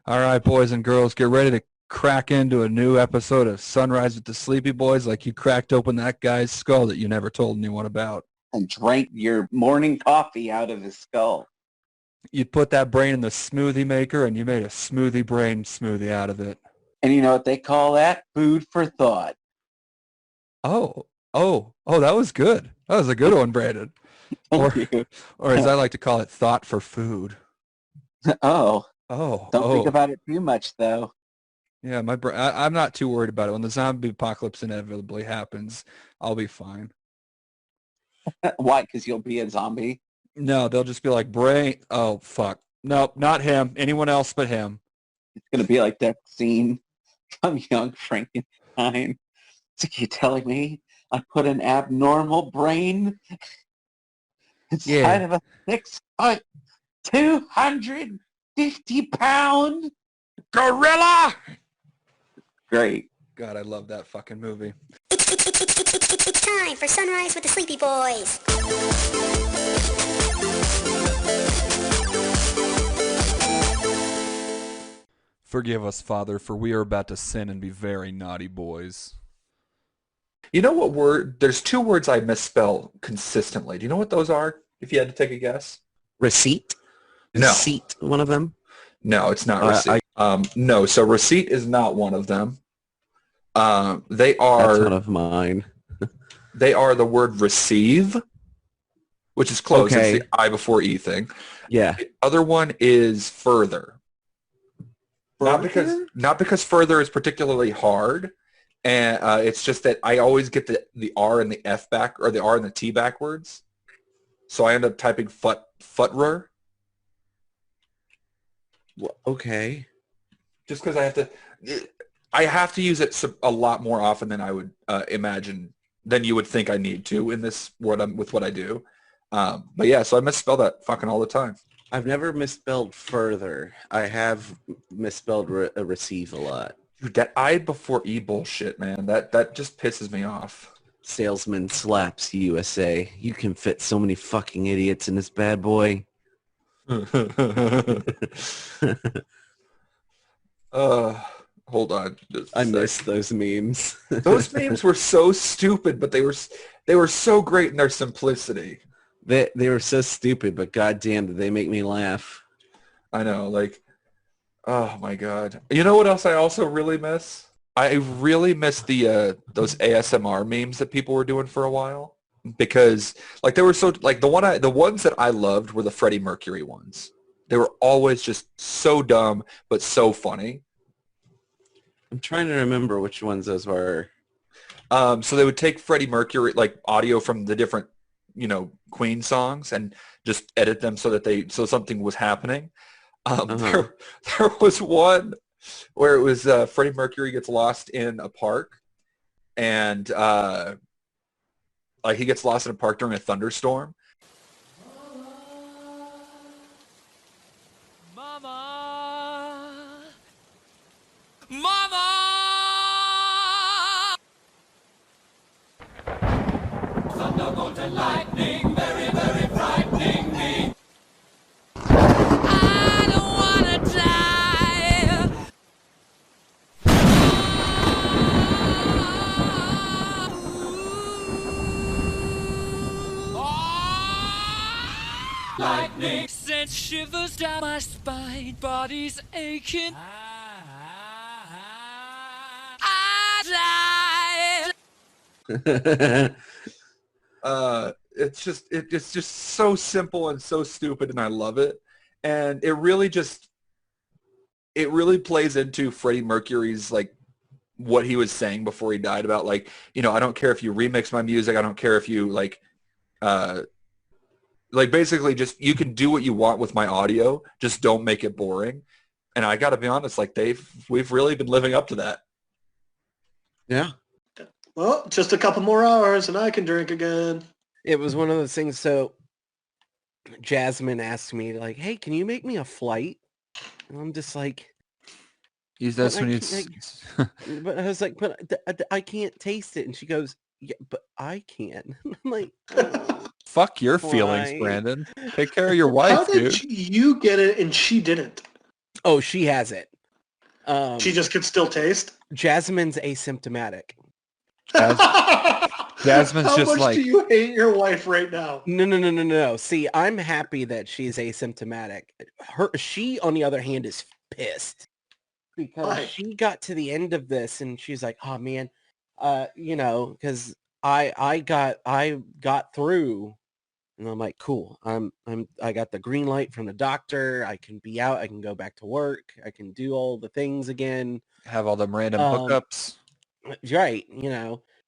All right, boys and girls, get ready to crack into a new episode of Sunrise with the Sleepy Boys like you cracked open that guy's skull that you never told anyone about. And drank your morning coffee out of his skull. You put that brain in the smoothie maker and you made a smoothie brain smoothie out of it. And you know what they call that? Food for thought. Oh, that was good. That was a good one, Brandon. Thank you. Or as I like to call it, thought for food. Don't Oh. think about it too much, though. Yeah, I'm not too worried about it. When the zombie apocalypse inevitably happens, I'll be fine. Why? Because you'll be a zombie? No, they'll just be like, brain. Oh, fuck. Nope, not him. Anyone else but him. It's going to be like that scene from Young Frankenstein. So you're telling me I put an abnormal brain inside of a 6', 250-pound gorilla? Great. God, I love that fucking movie. It's time for Sunrise with the Sleepy Boys. Forgive us, Father, for we are about to sin and be very naughty boys. You know what word? There's two words I misspell consistently. Do you know what those are? If you had to take a guess. Receipt? No. Receipt, one of them? No, it's not receipt. No, so receipt is not one of them. They are. That's one of mine. They are the word receive, which is close. Okay. It's the I before E thing. Yeah. The other one is further. Not because further is particularly hard, and it's just that I always get the R and the F back, or the R and the T backwards. So I end up typing futrer. Okay. Just because I have to use it a lot more often than I would imagine, than you would think I need to in this with what I do. But yeah, so I misspell that fucking all the time. I've never misspelled further. I have misspelled receive a lot. Dude, that I before E bullshit, man. That just pisses me off. Salesman slaps USA. You can fit so many fucking idiots in this bad boy. Hold on. I miss those memes. Those memes were so stupid, but they were so great in their simplicity. They were so stupid, but goddamn, did they make me laugh. I know, like, oh my god. You know what else I also really miss? I really miss the those ASMR memes that people were doing for a while, because like they were so like the ones that I loved were the Freddie Mercury ones. They were always just so dumb but so funny. I'm trying to remember which ones those were. So they would take Freddie Mercury, like audio from the different, Queen songs, and just edit them so something was happening. There was one where it was Freddie Mercury gets lost in a park, and like he gets lost in a park during a thunderstorm. Mama! Thunderbolt and lightning, very, very frightening me. I don't wanna die. Lightning sends shivers down my spine, body's aching. I died. It's just so simple and so stupid, and I love it. And it really plays into Freddie Mercury's, like, what he was saying before he died about, like, I don't care if you remix my music, I don't care if you like basically just, you can do what you want with my audio, just don't make it boring. And I gotta be honest, like, we've really been living up to that. Yeah. Well, just a couple more hours and I can drink again. It was one of those things. So Jasmine asked me, like, hey, can you make me a flight? And I'm just like, Use that when but I was like, but I can't taste it. And she goes, yeah, but I can. I'm like, oh, fuck your feelings, why? Brandon. Take care of your wife, How did dude. you get it and she didn't? Oh, she has it. She just could still taste. Jasmine's asymptomatic. Jasmine's How just much like, do you hate your wife right now? No. See, I'm happy that she's asymptomatic. She, on the other hand, is pissed because Why? she got to the end of this and she's like, "Oh man, because I got through." And I'm like, "Cool. I got the green light from the doctor. I can be out. I can go back to work. I can do all the things again." have all them random hookups. Right,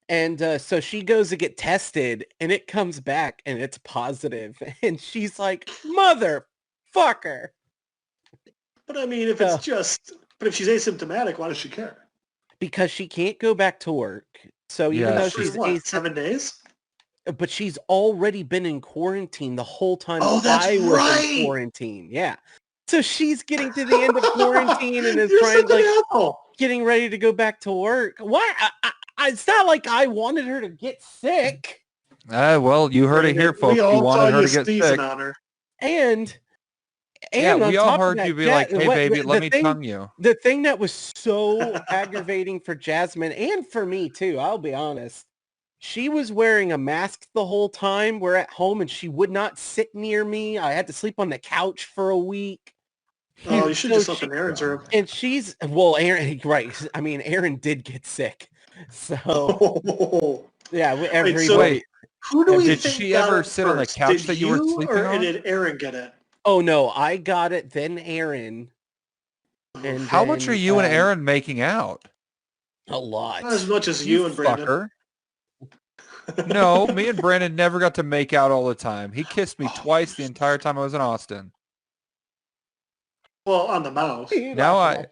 And so she goes to get tested and it comes back and it's positive. And she's like, motherfucker. But I mean, if she's asymptomatic, why does she care? Because she can't go back to work. So even Yeah, though For she's what, 7 days? but she's already been in quarantine the whole time Oh, that's I was right. in quarantine. Yeah. So she's getting to the end of quarantine and is You're trying such an like asshole. getting ready to go back to work. Why? It's not like I wanted her to get sick. Well, you heard it here, folks. We You all saw wanted her you to get sneezing sick. on her. And Yeah, on we all top of heard that, you be like, hey, baby, let me thing, tongue you. The thing that was so aggravating for Jasmine and for me too, I'll be honest, she was wearing a mask the whole time. We're at home and she would not sit near me. I had to sleep on the couch for a week. Oh, you should have So just left in Aaron's room. And Aaron, right. I mean, Aaron did get sick. So, yeah, Wait, who do we did think she got ever it sit on the first? couch Did that you were sleeping or on? did Aaron get it? Oh, no, I got it, then Aaron. And How much are you and Aaron making out? A lot. Not as much as you and Brandon. Fucker. No, me and Brandon never got to make out all the time. He kissed me twice the entire time I was in Austin. Well, on the mouth. Now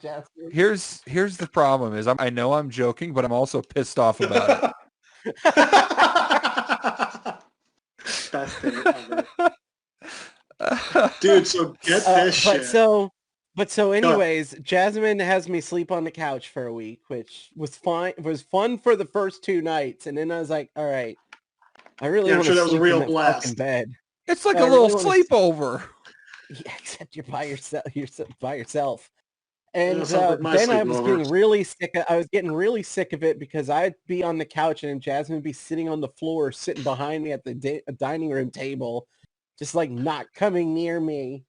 here's the problem is I know I'm joking, but I'm also pissed off about it. Best thing ever. Dude, so get this shit. But so anyways, Jasmine has me sleep on the couch for a week, which was fine. It was fun for the first 2 nights. And then I was like, all right, I really want to sleep that was a real in that blast. fucking bed. It's like a little sleepover. Yeah, except you're by yourself. You're by yourself. And like my then I was sleepover. getting really sick. I was getting really sick of it because I'd be on the couch and Jasmine would be sitting on the floor, sitting behind me at the dining room table, just like not coming near me.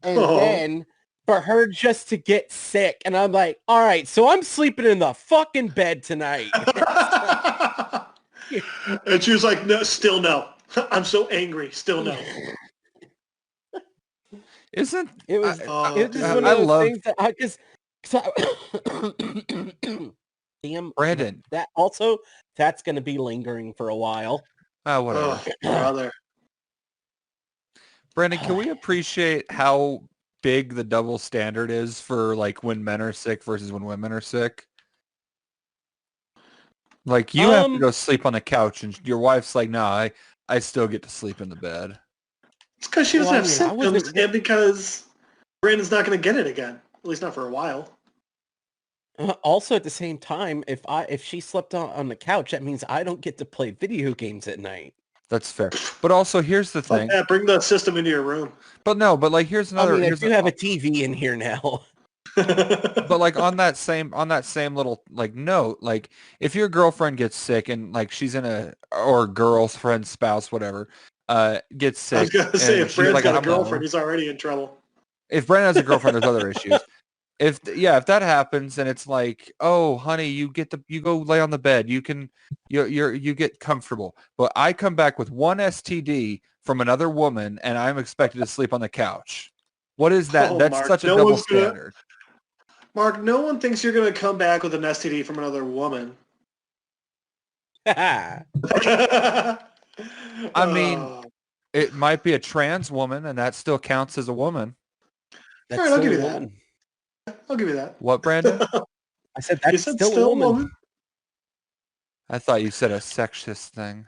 And then for her just to get sick, and I'm like, all right, so I'm sleeping in the fucking bed tonight. And she was like, no, still no. I'm so angry. Still no. Isn't It was? It was just one I of those love things that damn, Brandon. That's going to be lingering for a while. Whatever. Oh, brother. Brandon, can we appreciate how big the double standard is for like when men are sick versus when women are sick? Like you have to go sleep on the couch and your wife's like, nah, I still get to sleep in the bed. It's because she doesn't have I mean, symptoms and because Brandon's not going to get it again. At least not for a while. Also, at the same time, if she slept on the couch, that means I don't get to play video games at night. That's fair. But also, here's the thing. Yeah, bring the system into your room. But like here's another. I mean, if you have a TV in here now. But like on that same little like note, like if your girlfriend gets sick and like she's in or girlfriend, spouse, whatever, gets sick. I was gonna say if Brandon's like, got a girlfriend, he's already in trouble. If Brandon has a girlfriend, there's other issues. If that happens and it's like, oh honey, you go lay on the bed, you get comfortable. But I come back with one STD from another woman and I'm expected to sleep on the couch. What is that? That's Mark, such a double standard. Mark, no one thinks you're going to come back with an STD from another woman. I mean, it might be a trans woman, and that still counts as a woman. All right, I'll give you that. I'll give you that. What, Brandon? I said that's still a woman. I thought you said a sexist thing.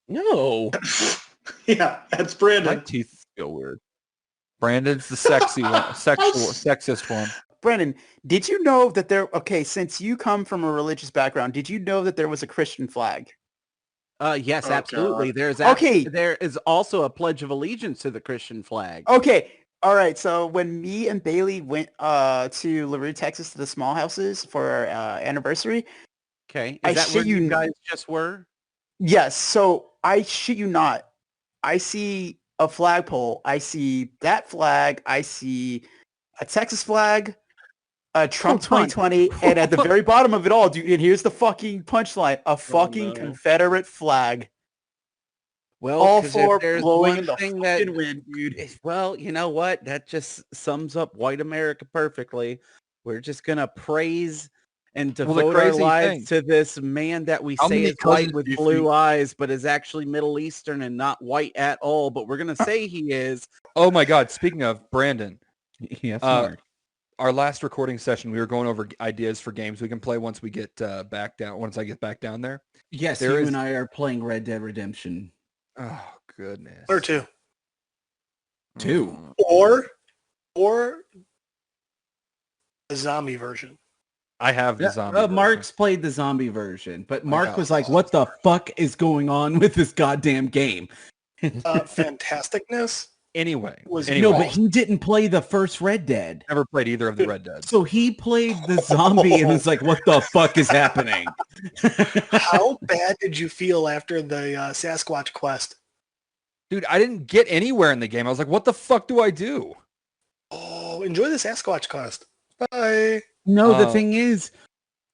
No. Yeah, that's Brandon. My teeth feel weird. Brandon's the sexy one, sexist one. Brennan, did you know that since you come from a religious background, did you know that there was a Christian flag? Yes, Oh, absolutely. God. There is also a Pledge of Allegiance to the Christian flag. Okay, All right, so when me and Bailey went to LaRue, Texas, to the small houses for our anniversary, Okay. I Is that where shit you you n- guys just were? yes. So I shit you not, I see a flagpole. I see that flag. I see a Texas flag, a Trump Hold on. 2020, and at the very bottom of it all, dude, and here's the fucking punchline: a fucking no. Confederate flag. Well, All 'cause for if there's blowing one in the thing fucking wind, dude. well, you know what? That just sums up white America perfectly. We're just gonna praise and Well, the devote our crazy lives thing, to this man that we how say many is white cousins with do you blue think- eyes, but is actually Middle Eastern and not white at all. But we're gonna say he is. Oh my God! Speaking of Brandon, Yes, Uh, Mark. our last recording session, we were going over ideas for games we can play once we get back down. Once I get back down there. Yes, there you is- and I are playing Red Dead Redemption. Oh goodness. Or two. Two. Or a zombie version. I have the zombie. version. Mark's played the zombie version, but Mark got was like, "What the fuck is going on with this goddamn game?" Fantasticness. Anyway. Was- No, but he didn't play the first Red Dead. Never played either of the Red Dead. So he played the zombie and was like, "What the fuck is happening?" How bad did you feel after the Sasquatch quest? Dude, I didn't get anywhere in the game. I was like, what the fuck do I do? Oh, enjoy the Sasquatch quest. Bye. No, the Oh. thing is,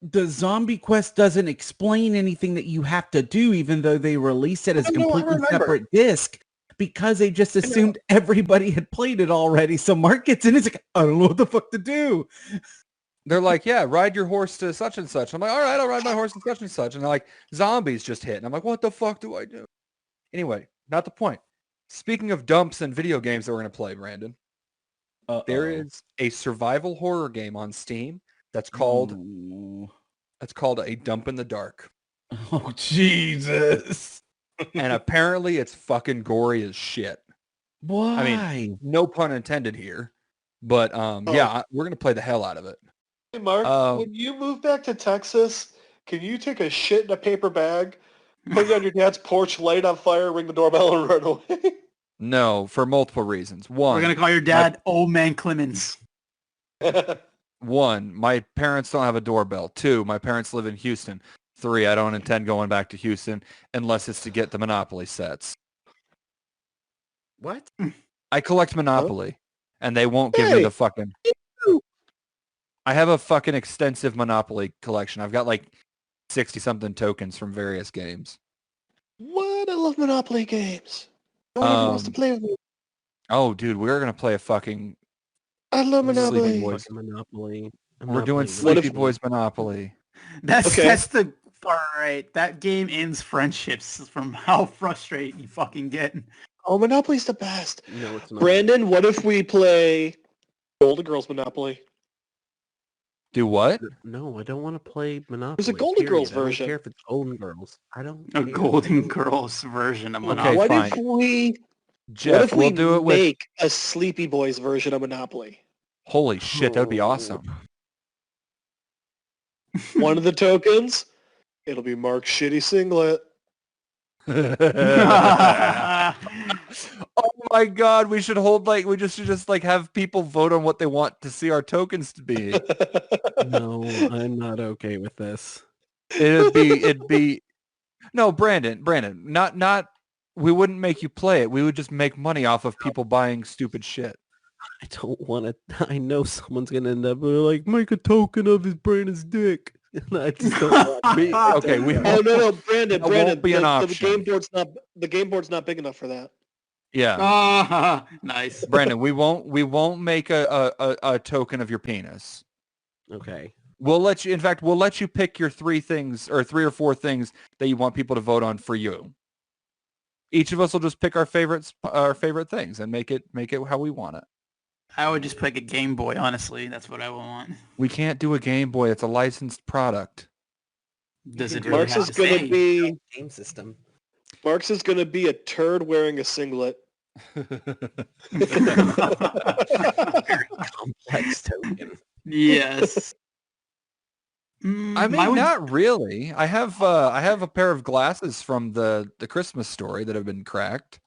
the zombie quest doesn't explain anything that you have to do, even though they released it as a No, I completely remember. separate disc, because they just assumed everybody had played it already. So Mark gets in, he's like, "I don't know what the fuck to do." They're like, yeah, ride your horse to such and such. I'm like, all right, I'll ride my horse to such and such. And they're like, zombies just hit. And I'm like, what the fuck do I do? Anyway, not the point. Speaking of dumps and video games that we're going to play, Brandon, there is a survival horror game on Steam that's called A Dump in the Dark. Oh, Jesus. And apparently it's fucking gory as shit. Why? No pun intended here. But yeah, we're going to play the hell out of it. Hey, Mark, when you move back to Texas, can you take a shit in a paper bag, put it on your dad's porch, light it on fire, ring the doorbell, and run away? No, for multiple reasons. We're One, gonna call your dad Old Man Clemens. my parents don't have a doorbell. 2, my parents live in Houston. 3, I don't intend going back to Houston unless it's to get the Monopoly sets. What? I collect Monopoly, and they won't give me Hey. the fucking... I have a fucking extensive Monopoly collection. I've got like 60-something tokens from various games. What? I love Monopoly games. No one ever wants to play with me. Oh, dude, we're going to play a fucking... I love Sleepy Monopoly. Boys. Monopoly. We're doing What Sleepy if- Boys Monopoly. That's Okay. the all right. That game ends friendships from how frustrated you fucking get. Oh, Monopoly's the best. No, it's not. Brandon, what if we play Golden Girls Monopoly? Do what? No, I don't want to play Monopoly. There's a Golden period. Girls I don't version. care if it's Golden Girls. I don't A care. Golden Girls version of Okay, Monopoly. what fine. if we Jeff, we'll do it with... make a Sleepy Boys version of Monopoly? Holy shit, that would be awesome. One of the tokens, it'll be Mark's shitty singlet. Oh my god, we should hold like we just like have people vote on what they want to see our tokens to be. No, I'm not okay with this. It'd be no, Brandon, not we wouldn't make you play it. We would just make money off of people buying stupid shit. I don't want to. I know someone's gonna end up like make a token of his Brandon's dick, and I just don't. Want We, okay, we Oh no, Brandon, That Brandon, won't be an the option. game board's not big enough for that. yeah. Nice. Brandon, we won't make a token of your penis. Okay. We'll let you. In fact, we'll let you pick your 3 things or 3 or 4 things that you want people to vote on for you. Each of us will just pick our favorite things and make it how we want it. I would just pick a Game Boy, honestly. That's what I would want. We can't do a Game Boy. It's a licensed product. Does it can really Mark's have is to gonna say? be Game system. Mark's is gonna be a turd wearing a singlet. Complex token. Yes. I Mine mean, would- not really. I have a pair of glasses from the Christmas story that have been cracked.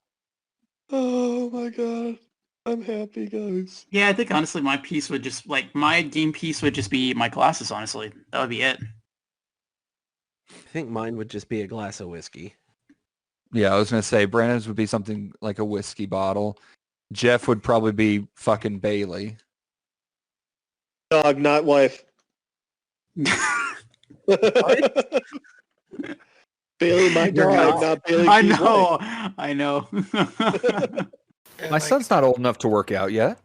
Oh my god. I'm happy, guys. Yeah, I think honestly my piece would just my game piece would just be my glasses, honestly. That would be it. I think mine would just be a glass of whiskey. Yeah, I was gonna say Brandon's would be something like a whiskey bottle. Jeff would probably be fucking Bailey. Dog, not wife. Bailey, my dog, not Bailey. I Keith's know. wife. I know. My son's not old enough to work out yet.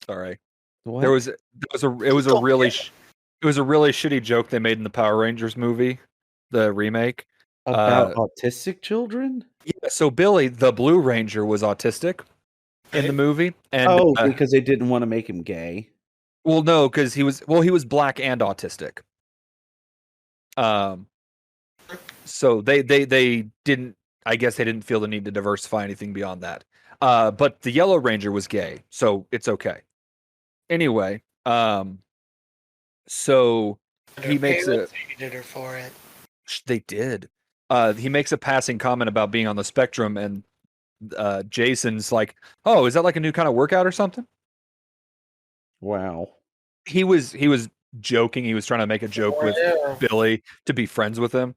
Sorry. What? It was a really shitty joke they made in the Power Rangers movie, the remake. About autistic children? Yeah, so Billy, the Blue Ranger, was autistic in the movie, and because they didn't want to make him gay. Well, no, because he was black and autistic. So they didn't. I guess they didn't feel the need to diversify anything beyond that. But the Yellow Ranger was gay, so it's okay. Anyway, so he makes hated her for it. They did. He makes a passing comment about being on the spectrum, and Jason's like, "Oh, is that like a new kind of workout or something?" Wow. He was joking. He was trying to make a joke with Billy to be friends with him.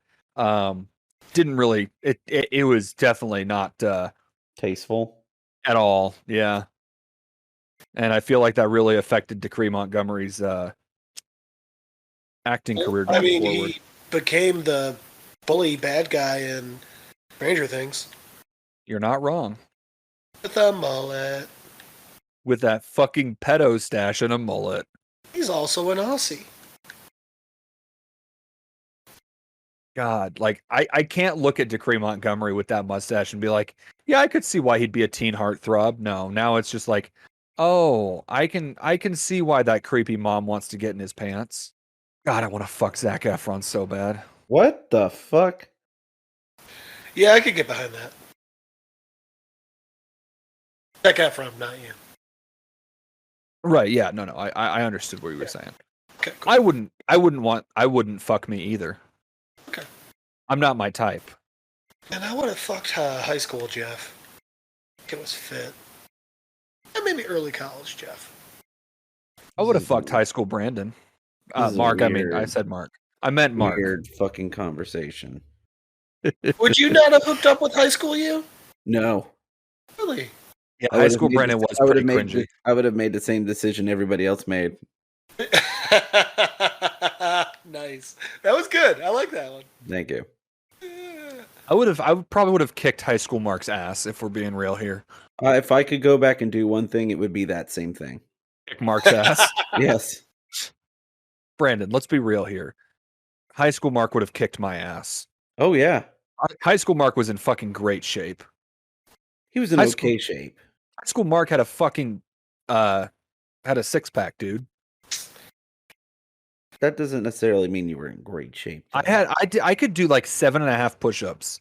Didn't really. It was definitely not tasteful at all. Yeah, and I feel like that really affected Decree Montgomery's acting career. I mean, he became the bully bad guy in Stranger Things. You're not wrong. With a mullet. With that fucking pedo stash and a mullet. He's also an Aussie. God, like I can't look at Decree Montgomery with that mustache and be like, yeah, I could see why he'd be a teen heartthrob. No, now it's just like, oh, I can see why that creepy mom wants to get in his pants. God, I want to fuck Zac Efron so bad. What the fuck? Yeah, I could get behind that. Zac Efron, not you. Right? Yeah. No. I understood what you were saying. Okay, cool. I wouldn't fuck me either. Okay. I'm not my type. And I would have fucked high school Jeff. It was fit. And maybe early college Jeff. I would have fucked high school Brandon. Mark. I said Mark. I meant Mark. Weird fucking conversation. Would you not have hooked up with high school you? No. Really? Yeah, high school Brandon was pretty cringy. I would have made the same decision everybody else made. Nice. That was good. I like that one. Thank you. I probably would have kicked high school Mark's ass if we're being real here. If I could go back and do one thing, it would be that same thing. Kick Mark's ass. Yes. Brandon, let's be real here. High school Mark would have kicked my ass. Oh yeah. High school Mark was in fucking great shape. He was in okay shape. High school Mark had a fucking had a six-pack, dude. That doesn't necessarily mean you were in great shape. I could do like 7.5 push-ups.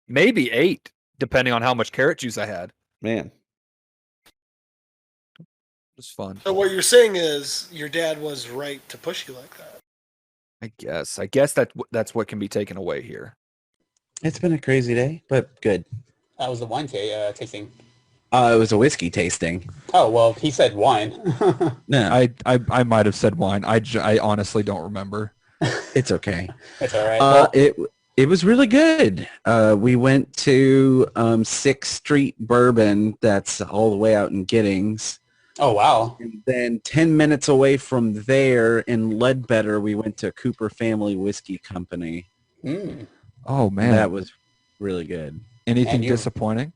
Maybe 8, depending on how much carrot juice I had. Man. It was fun. So what you're saying is your dad was right to push you like that. I guess that's what can be taken away here. It's been a crazy day, but good. That was the wine tasting. It was a whiskey tasting. Oh, well, he said wine. No, I might have said wine. I honestly don't remember. It's okay. It's all right. It was really good. We went to 6th Street Bourbon. That's all the way out in Giddings. Oh, wow. And then 10 minutes away from there in Ledbetter, we went to Cooper Family Whiskey Company. Mm. Oh, man. That was really good. Anything disappointing?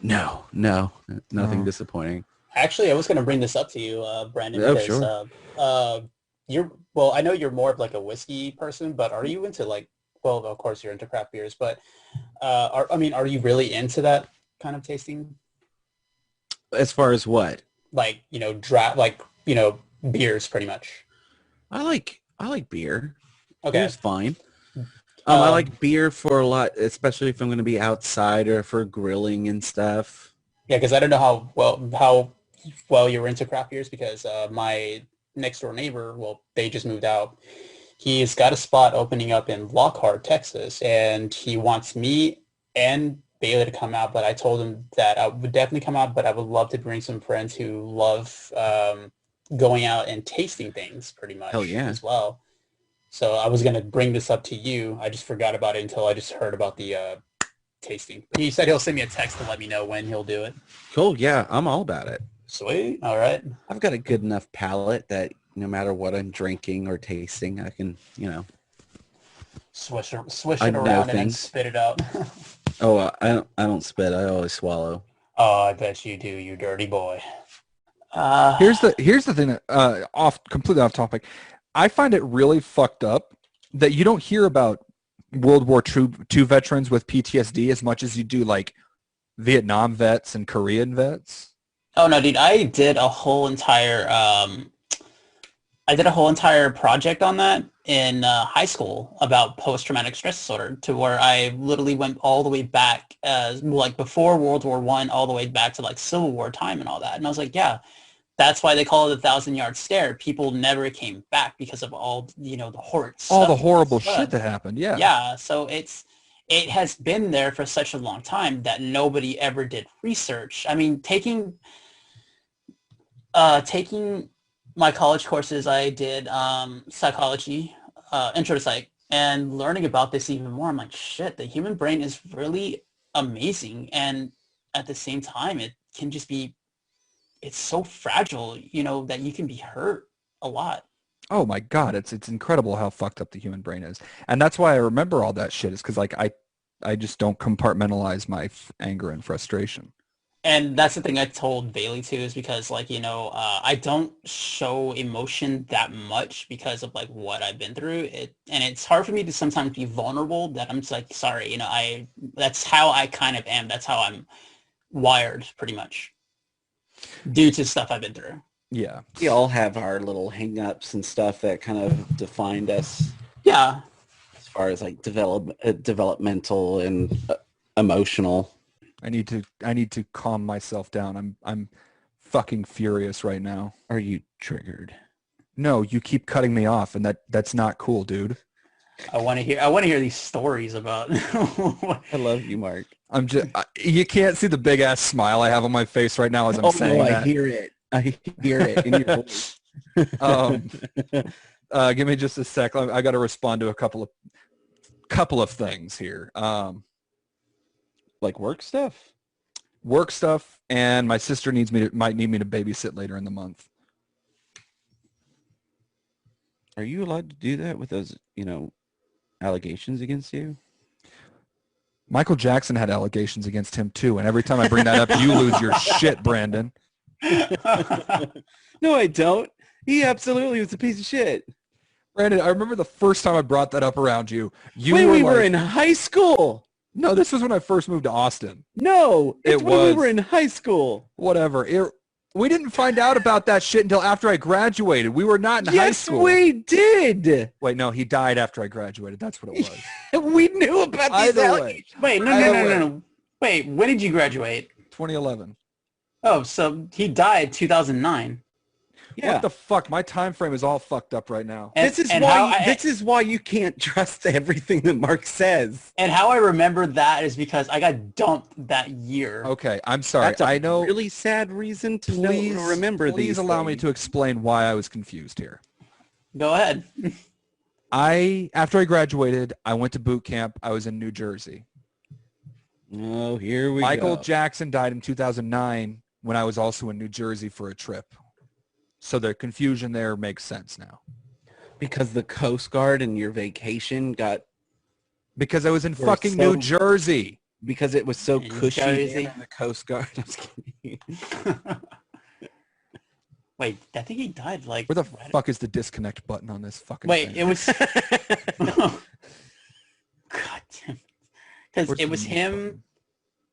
No, nothing disappointing. Actually, I was going to bring this up to you, Brandon, Oh, because I know you're more of like a whiskey person, but are you into of course you're into craft beers, but are you really into that kind of tasting? As far as what? Beers pretty much. I like beer. Okay. Beer's fine. I like beer for a lot, especially if I'm going to be outside or for grilling and stuff. Yeah, because I don't know how well you're into craft beers, because my next door neighbor, they just moved out, He's got a spot opening up in Lockhart, Texas, and he wants me and Bailey to come out, but I told him that I would definitely come out, but I would love to bring some friends who love going out and tasting things pretty much as well. So I was going to bring this up to you. I just forgot about it until I just heard about the tasting. He said he'll send me a text to let me know when he'll do it. Cool. Yeah, I'm all about it. Sweet. All right. I've got a good enough palate that no matter what I'm drinking or tasting, I can, swish it around and then spit it out. Oh, I don't spit. I always swallow. Oh, I bet you do, you dirty boy. Here's the thing that completely off topic. I find it really fucked up that you don't hear about World War II veterans with PTSD as much as you do like Vietnam vets and Korean vets. Oh no, dude! I did a whole entire project on that in high school about post-traumatic stress disorder, to where I literally went all the way back as like before World War I, all the way back to like Civil War time and all that. And I was like, yeah, that's why they call it the 1,000-yard stare. People never came back because of all the horrible shit that happened. Yeah. Yeah. So it has been there for such a long time that nobody ever did research. I mean, taking my college courses, I did psychology, intro to psych, and learning about this even more. I'm like, shit, the human brain is really amazing. And at the same time, it can just be, it's so fragile, that you can be hurt a lot. Oh my God. It's incredible how fucked up the human brain is. And that's why I remember all that shit, is because like I just don't compartmentalize my anger and frustration. And that's the thing I told Bailey too, is because like, I don't show emotion that much because of like what I've been through. And it's hard for me to sometimes be vulnerable, that I'm just like, sorry, that's how I kind of am. That's how I'm wired pretty much due to stuff I've been through. Yeah. We all have our little hang-ups and stuff that kind of defined us. Yeah. As far as like developmental and emotional. I need to calm myself down. I'm fucking furious right now. Are you triggered? No, you keep cutting me off, and that's not cool, dude. I want to hear these stories about. I love you, Mark. You can't see the big ass smile I have on my face right now as I'm saying that. I hear it. I hear it in your voice. Give me just a sec. I got to respond to a couple of things here. Like work stuff? Work stuff, and my sister might need me to babysit later in the month. Are you allowed to do that with those, allegations against you? Michael Jackson had allegations against him too, and every time I bring that up, you lose your shit, Brandon. No, I don't. He absolutely was a piece of shit. Brandon, I remember the first time I brought that up around you. We were in high school. No, this was when I first moved to Austin. No, it's when we were in high school. Whatever. We didn't find out about that shit until after I graduated. We were not in high school. Yes, we did. Wait, no, he died after I graduated. That's what it was. We knew about these allegations. Wait, no. Wait, when did you graduate? 2011. Oh, so he died 2009. Yeah. What the fuck? My time frame is all fucked up right now. This is why you can't trust everything that Mark says. And how I remember that is because I got dumped that year. Okay, I'm sorry. That's a I know. Really sad reason to remember these. Please allow me to explain why I was confused here. Go ahead. After I graduated, I went to boot camp. I was in New Jersey. Oh, here we go. Michael Jackson died in 2009 when I was also in New Jersey for a trip. So the confusion there makes sense now. Because the Coast Guard and your vacation got... Because I was in fucking New Jersey. Because it was so cushy in the Coast Guard. I'm just kidding. Wait, I think he died like... Where the fuck is the disconnect button on this fucking thing? It was... God damn. Because it was him...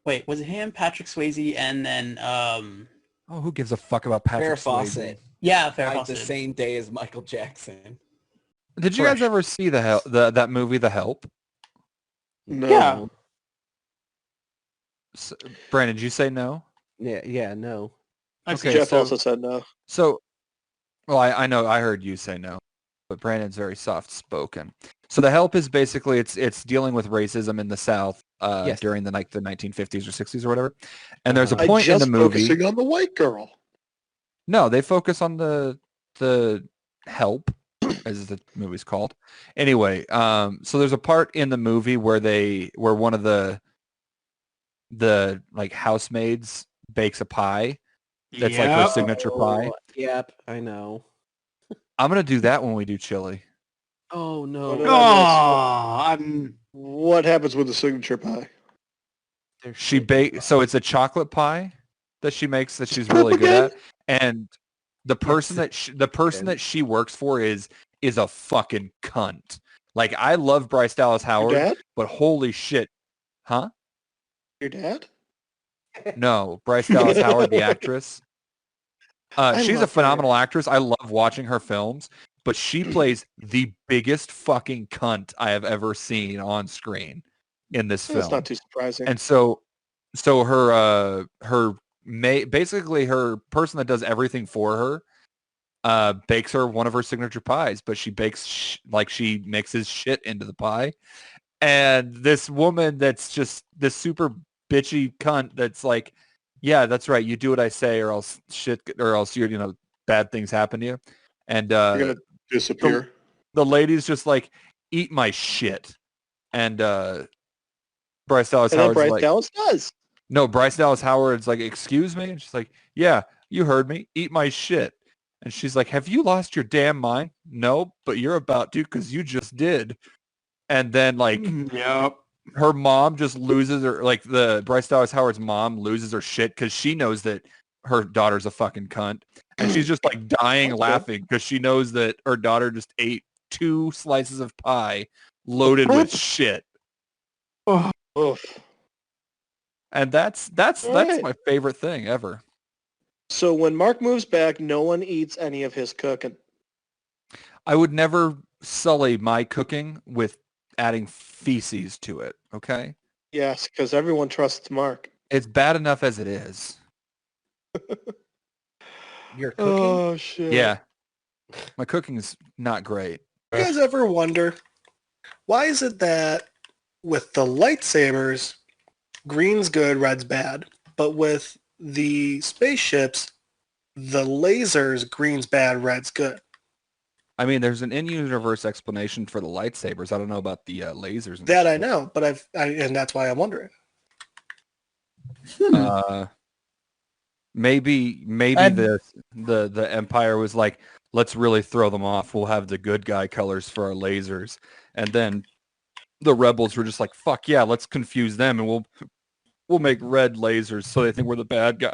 Wait, was it him, Patrick Swayze, and then... Oh, who gives a fuck about Patrick Swayze? Yeah, Farrah Fawcett. The same day as Michael Jackson. Did you guys ever see that movie, The Help? No. Yeah. So, Brandon, did you say no? Yeah, no. Okay, Jeff also said no. So, well, I know, I heard you say no. but Brandon's very soft-spoken. So The Help is basically it's dealing with racism in the South during the 1950s or 60s or whatever. And there's a point in the movie focusing on the white girl. No, they focus on the Help, as the movie's called. Anyway, so there's a part in the movie where one of the like housemaids bakes a pie that's like her signature pie. Yep, I know. I'm gonna do that when we do chili. Oh no! What happens with the signature pie? So it's a chocolate pie that she makes that she's really good at, and the person that she works for is a fucking cunt. Like, I love Bryce Dallas Howard, but holy shit, huh? Your dad? No, Bryce Dallas Howard, the actress. She's a phenomenal actress. I love watching her films, but she plays the biggest fucking cunt I have ever seen on screen in this film. That's not too surprising. And so basically her person that does everything for her bakes her one of her signature pies, but she bakes she mixes shit into the pie. And this woman that's just this super bitchy cunt that's like, yeah, that's right, you do what I say or else bad things happen to you. And you're gonna disappear. The lady's just like, eat my shit. And Bryce Dallas Howard's Dallas does. No, Bryce Dallas Howard's like, excuse me? And she's like, yeah, you heard me. Eat my shit. And she's like, have you lost your damn mind? No, but you're about to because you just did. And then her mom just loses her, like the Bryce Dallas Howard's mom loses her shit because she knows that her daughter's a fucking cunt. And she's just like dying laughing because she knows that her daughter just ate 2 slices of pie loaded with shit. Oof. And that's right. my favorite thing ever. So when Mark moves back, no one eats any of his cooking. I would never sully my cooking with adding feces to it, okay? Yes, because everyone trusts Mark. It's bad enough as it is. Your cooking? Oh, shit. Yeah. My cooking is not great. You guys ever wonder, why is it that with the lightsabers, green's good, red's bad, but with the spaceships, the lasers, green's bad, red's good? I mean, there's an in-universe explanation for the lightsabers. I don't know about the lasers. That I know, but and that's why I'm wondering. Maybe the Empire was like, let's really throw them off. We'll have the good guy colors for our lasers, and then the rebels were just like, fuck yeah, let's confuse them, and we'll make red lasers so they think we're the bad guys.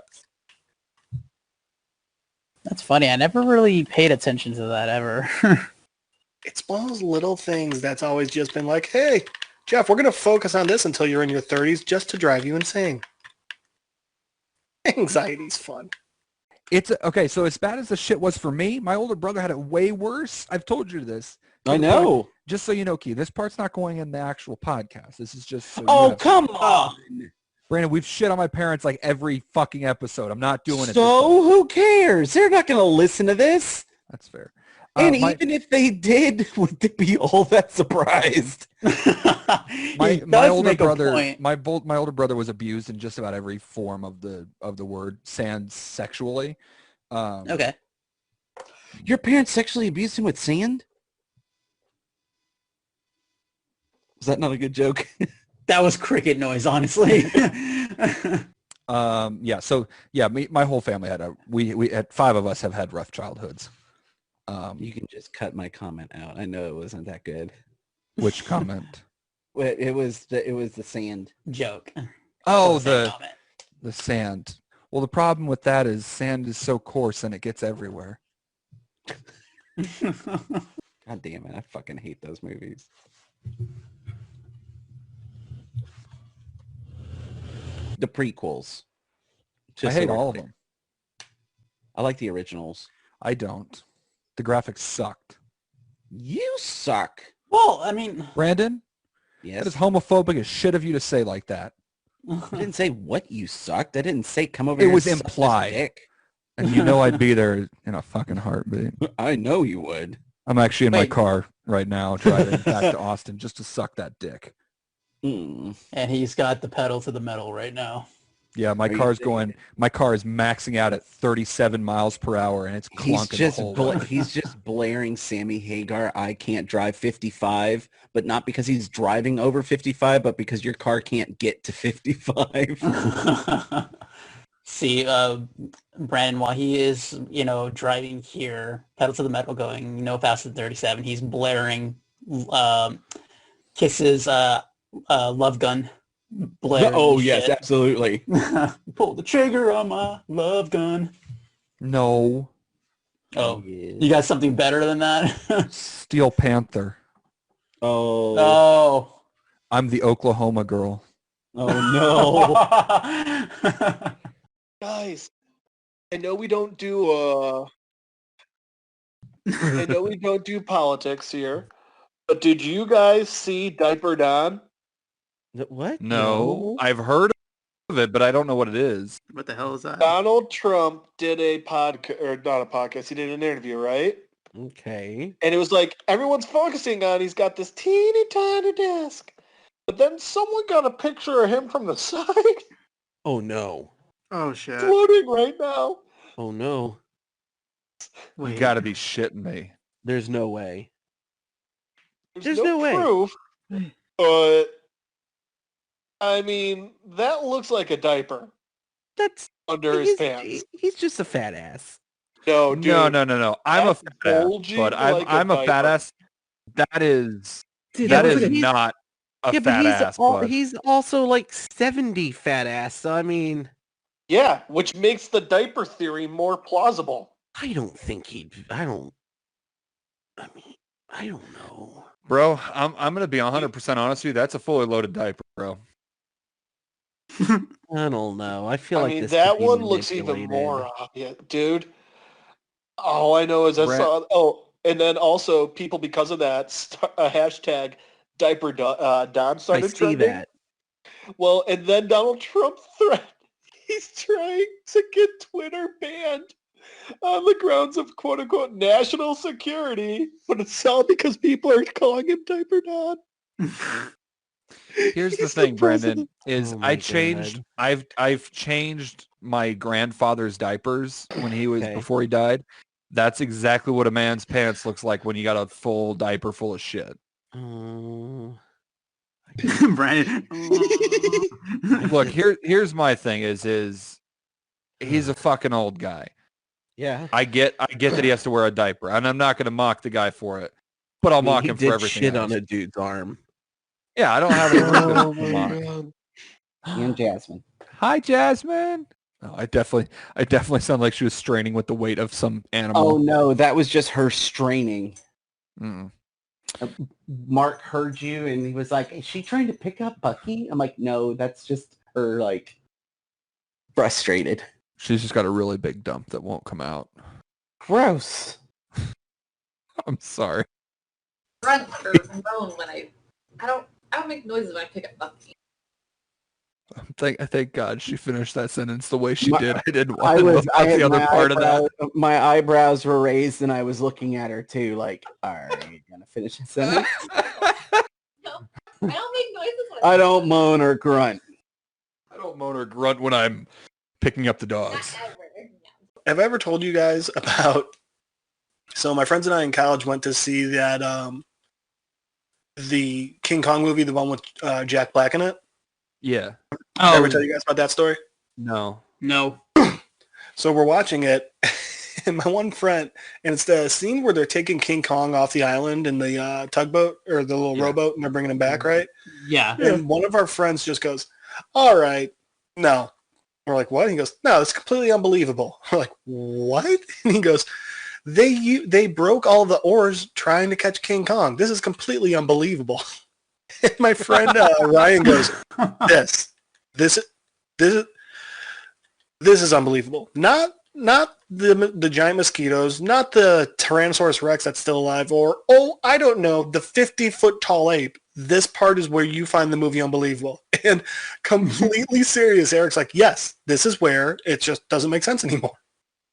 That's funny. I never really paid attention to that ever. It's one of those little things that's always just been like, hey, Jeff, we're going to focus on this until you're in your 30s just to drive you insane. Anxiety's fun. It's okay. So as bad as the shit was for me, my older brother had it way worse. I've told you this. I know. Just so you know, Key, this part's not going in the actual podcast. This is just so come on. Brandon, we've shit on my parents like every fucking episode. I'm not doing it. So who cares? They're not going to listen to this. That's fair. And even if they did, would they be all that surprised? my older brother was abused in just about every form of the word sand sexually. Okay. Your parents sexually abused him with sand? Was that not a good joke? That was cricket noise, honestly. Yeah. So yeah, my whole family had we had 5 of us have had rough childhoods. You can just cut my comment out. I know it wasn't that good. Which comment? It was the sand joke. Oh, the sand. Well, the problem with that is sand is so coarse and it gets everywhere. God damn it! I fucking hate those movies. The prequels. I hate all of them. I like the originals. I don't. The graphics sucked. You suck. Well, I mean... Brandon? Yes? That is homophobic as shit of you to say like that. I didn't say what you sucked. I didn't say come over here. It was implied. And you know I'd be there in a fucking heartbeat. I know you would. I'm actually in my Wait. car right now driving back to Austin just to suck that dick. And he's got the pedal to the metal right now. Yeah, my car is maxing out at 37 miles per hour, and it's clunking the whole way. He's just blaring Sammy Hagar, I can't drive 55, but not because he's driving over 55, but because your car can't get to 55. See, Brandon, while he is, driving here, pedal to the metal going no faster than 37, he's blaring Kiss's Love Gun. Blaring Oh, yes, shit. absolutely. Pull the trigger on my love gun. No. Oh, you got something better than that? Steel Panther. Oh. I'm the Oklahoma girl. Oh, no. Guys, I know we don't do politics here, but did you guys see Diaper Don? What? No. I've heard of it, but I don't know what it is. What the hell is that? Donald Trump did a podcast, or not a podcast, he did an interview, right? Okay. And it was like, everyone's focusing on, he's got this teeny tiny desk. But then someone got a picture of him from the side. Oh no. Oh shit. Floating right now. Oh no. You gotta be shitting me. There's no way. There's no way. Proof, but I mean, that looks like a diaper. That's under his pants. He's just a fat ass. No, dude. No. I'm a fat ass, but I'm a fat ass. That is not a fat ass. But he's also like 70 fat ass. So I mean, yeah, which makes the diaper theory more plausible. I don't know. Bro, I'm gonna be 100% honest with you. That's a fully loaded diaper, bro. I don't know. I feel like mean, this that could be one looks even manipulated. more obvious, dude. All I know is I saw. Oh, and then also people because of that hashtag Diaper Don started I see trending. that. Well, and then Donald Trump threat. He's trying to get Twitter banned on the grounds of quote unquote national security, but it's all because people are calling him Diaper Don. Here's the thing, Brandon, is I've changed my grandfather's diapers when he was before he died. That's exactly what a man's pants looks like when you got a full diaper full of shit. Brandon. Look, here's my thing is he's a fucking old guy. Yeah. I get that he has to wear a diaper, and I'm not going to mock the guy for it, but I'll mock him for everything. Shit else. on a dude's arm. Yeah, I don't have any reason And Jasmine. Hi, Jasmine. Oh, I definitely sound like she was straining with the weight of some animal. Oh no, that was just her straining. Mm. Mark heard you and he was like, is she trying to pick up Bucky? I'm like, no, that's just her like frustrated. She's just got a really big dump that won't come out. Gross. I'm sorry. Grunt or moan when I don't make noises when I pick up Bucky. I thank God she finished that sentence the way she did. I didn't want to know about the other my part of that. My eyebrows were raised and I was looking at her too, like, are you gonna finish the sentence? No, I don't make noises when I don't moan or grunt. I don't moan or grunt when I'm picking up the dogs. Have I ever told you guys about... So my friends and I in college went to see that the King Kong movie, the one with Jack Black in it. Yeah. Did I ever tell you guys about that story? No. So we're watching it, and my one friend, and it's the scene where they're taking King Kong off the island in the tugboat or the little rowboat, and they're bringing him back, right? Yeah. And one of our friends just goes, all right, no. We're like, what? And he goes, no, it's completely unbelievable. We're like, what? And he goes, they broke all the oars trying to catch King Kong. This is completely unbelievable. And my friend Ryan goes, this is unbelievable. Not the giant mosquitoes, not the Tyrannosaurus Rex that's still alive, or I don't know, the 50-foot tall ape. This part is where you find the movie unbelievable. And completely serious, Eric's like, yes, this is where it just doesn't make sense anymore.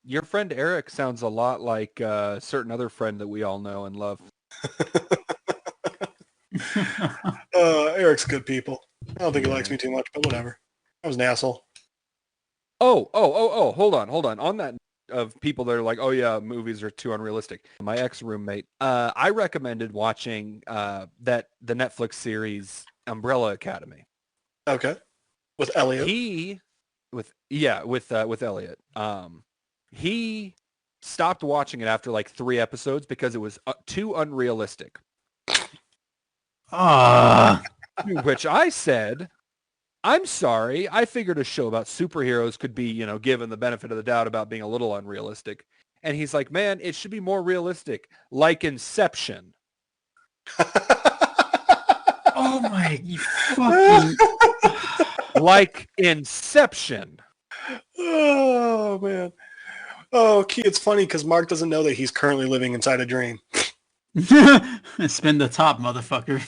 Your friend Eric sounds a lot like a certain other friend that we all know and love. Eric's good people. I don't think he likes me too much, but whatever. I was an asshole. Oh, hold on. On that of people that are like, oh yeah, movies are too unrealistic. My ex-roommate, I recommended watching the Netflix series Umbrella Academy. Okay. With Elliot. With Elliot. He stopped watching it after like 3 episodes because it was too unrealistic. Which I said, I'm sorry. I figured a show about superheroes could be, given the benefit of the doubt about being a little unrealistic. And he's like, man, it should be more realistic, like Inception. Oh my fucking... Like Inception. Oh, man. Oh, it's funny because Mark doesn't know that he's currently living inside a dream. Spin the top, motherfucker.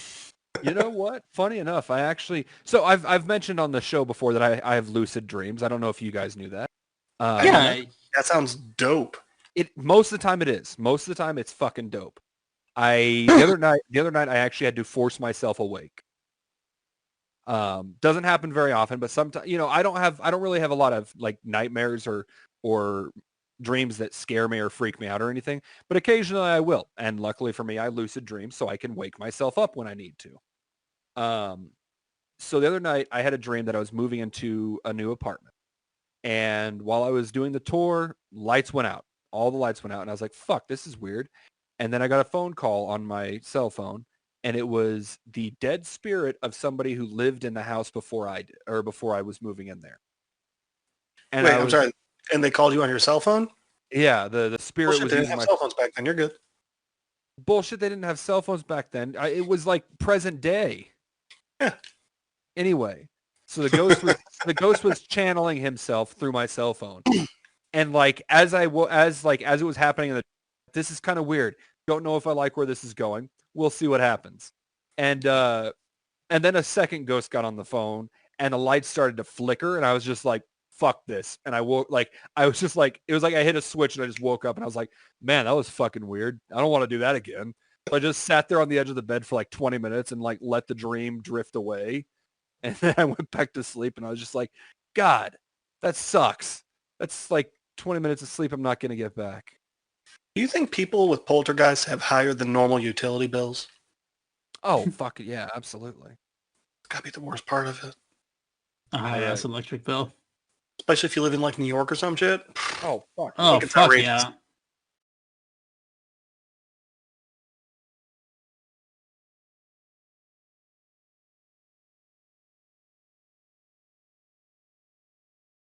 You know what? Funny enough, I've mentioned on the show before that I have lucid dreams. I don't know if you guys knew that. That sounds dope. Most of the time it is. Most of the time it's fucking dope. The other night I actually had to force myself awake. Doesn't happen very often, but sometimes, I don't really have a lot of like nightmares or dreams that scare me or freak me out or anything, but occasionally I will. And luckily for me, I lucid dream so I can wake myself up when I need to. So the other night I had a dream that I was moving into a new apartment. And while I was doing the tour, lights went out. All the lights went out. And I was like, fuck, this is weird. And then I got a phone call on my cell phone. And it was the dead spirit of somebody who lived in the house before I was moving in there. And Wait, I'm sorry. And they called you on your cell phone? Yeah, the spirit Bullshit, was they didn't using have my cell phones back then. You're good. Bullshit. They didn't have cell phones back then. It was like present day. Yeah. Anyway, so the ghost was channeling himself through my cell phone, and like as it was happening, this is kind of weird. Don't know if I like where this is going. We'll see what happens. And then a second ghost got on the phone, and the lights started to flicker, and I was just like, fuck this. And I woke, it was like I hit a switch and I just woke up and I was like, man, that was fucking weird. I don't want to do that again. So I just sat there on the edge of the bed for like 20 minutes and like let the dream drift away. And then I went back to sleep and I was just like, God, that sucks. That's like 20 minutes of sleep I'm not going to get back. Do you think people with poltergeists have higher than normal utility bills? Oh, fuck it. Yeah, absolutely. It's got to be the worst part of it. That's electric bill. Especially if you live in like New York or some shit. Oh, fuck. Oh, fuck yeah.